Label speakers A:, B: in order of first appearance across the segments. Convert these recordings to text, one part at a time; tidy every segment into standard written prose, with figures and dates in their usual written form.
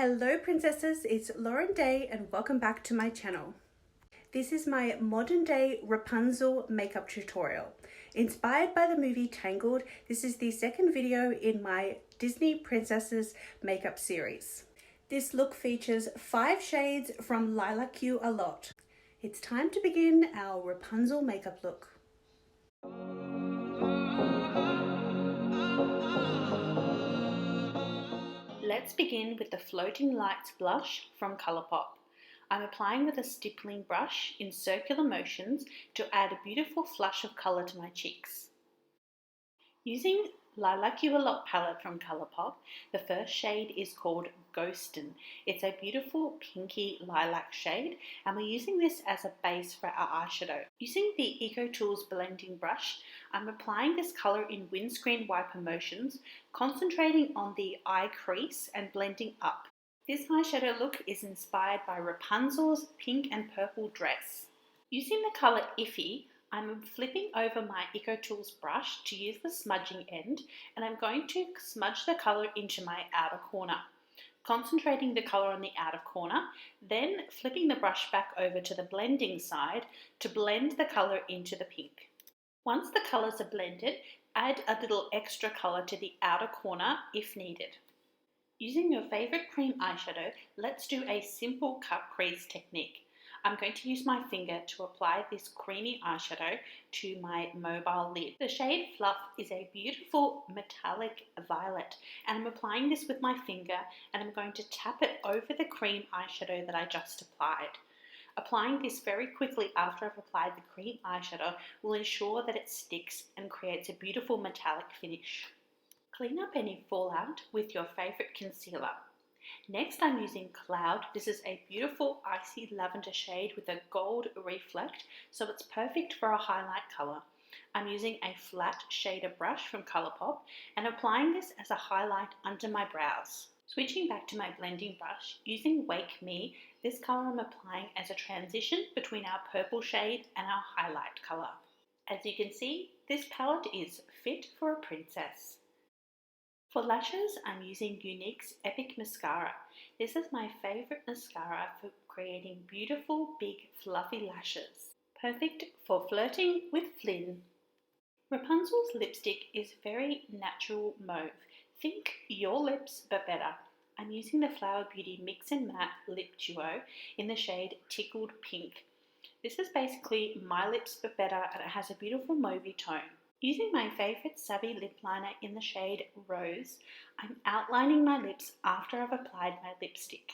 A: Hello princesses, it's Lauren Day and welcome back to my channel. This is my modern day Rapunzel makeup tutorial. Inspired by the movie Tangled, this is the second video in my Disney Princesses makeup series. This look features 5 shades from Lilac You A Lot. It's time to begin our Rapunzel makeup look. Let's begin with the Floating Lights blush from Colourpop. I'm applying with a stippling brush in circular motions to add a beautiful flush of colour to my cheeks. Using Lilac You A Lot palette from Colourpop, the first shade is called Ghostin. It's a beautiful pinky lilac shade and we're using this as a base for our eyeshadow. Using the EcoTools blending brush, I'm applying this colour in windscreen wiper motions, concentrating on the eye crease and blending up. This eyeshadow look is inspired by Rapunzel's pink and purple dress. Using the colour Iffy, I'm flipping over my EcoTools brush to use the smudging end, and I'm going to smudge the colour into my outer corner. Concentrating the colour on the outer corner, then flipping the brush back over to the blending side to blend the colour into the pink. Once the colours are blended, add a little extra colour to the outer corner if needed. Using your favourite cream eyeshadow, let's do a simple cut crease technique. I'm going to use my finger to apply this creamy eyeshadow to my mobile lid. The shade Fluff is a beautiful metallic violet, and I'm applying this with my finger and I'm going to tap it over the cream eyeshadow that I just applied. Applying this very quickly after I've applied the cream eyeshadow will ensure that it sticks and creates a beautiful metallic finish. Clean up any fallout with your favourite concealer. Next I'm using Cloud. This is a beautiful icy lavender shade with a gold reflect, so it's perfect for a highlight colour. I'm using a flat shader brush from Colourpop and applying this as a highlight under my brows. Switching back to my blending brush, using Wake Me, this colour I'm applying as a transition between our purple shade and our highlight colour. As you can see, this palette is fit for a princess. For lashes, I'm using Younique's Epic Mascara. This is my favourite mascara for creating beautiful, big, fluffy lashes. Perfect for flirting with Flynn. Rapunzel's lipstick is very natural mauve. Think your lips, but better. I'm using the Flower Beauty Mix and Matte Lip Duo in the shade Tickled Pink. This is basically my lips, but better, and it has a beautiful mauvey tone. Using my favourite Savvy lip liner in the shade Rose, I'm outlining my lips after I've applied my lipstick.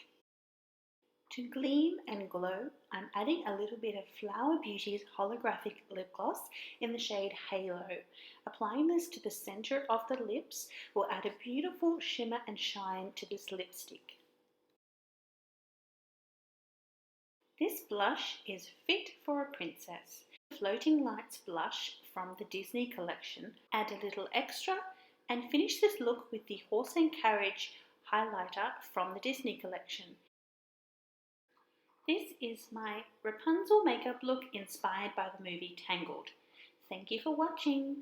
A: To gleam and glow, I'm adding a little bit of Flower Beauty's Holographic lip gloss in the shade Halo. Applying this to the centre of the lips will add a beautiful shimmer and shine to this lipstick. This blush is fit for a princess. Floating Lights blush from the Disney collection. Add a little extra and finish this look with the Horse and Carriage highlighter from the Disney collection. This is my Rapunzel makeup look inspired by the movie Tangled. Thank you for watching.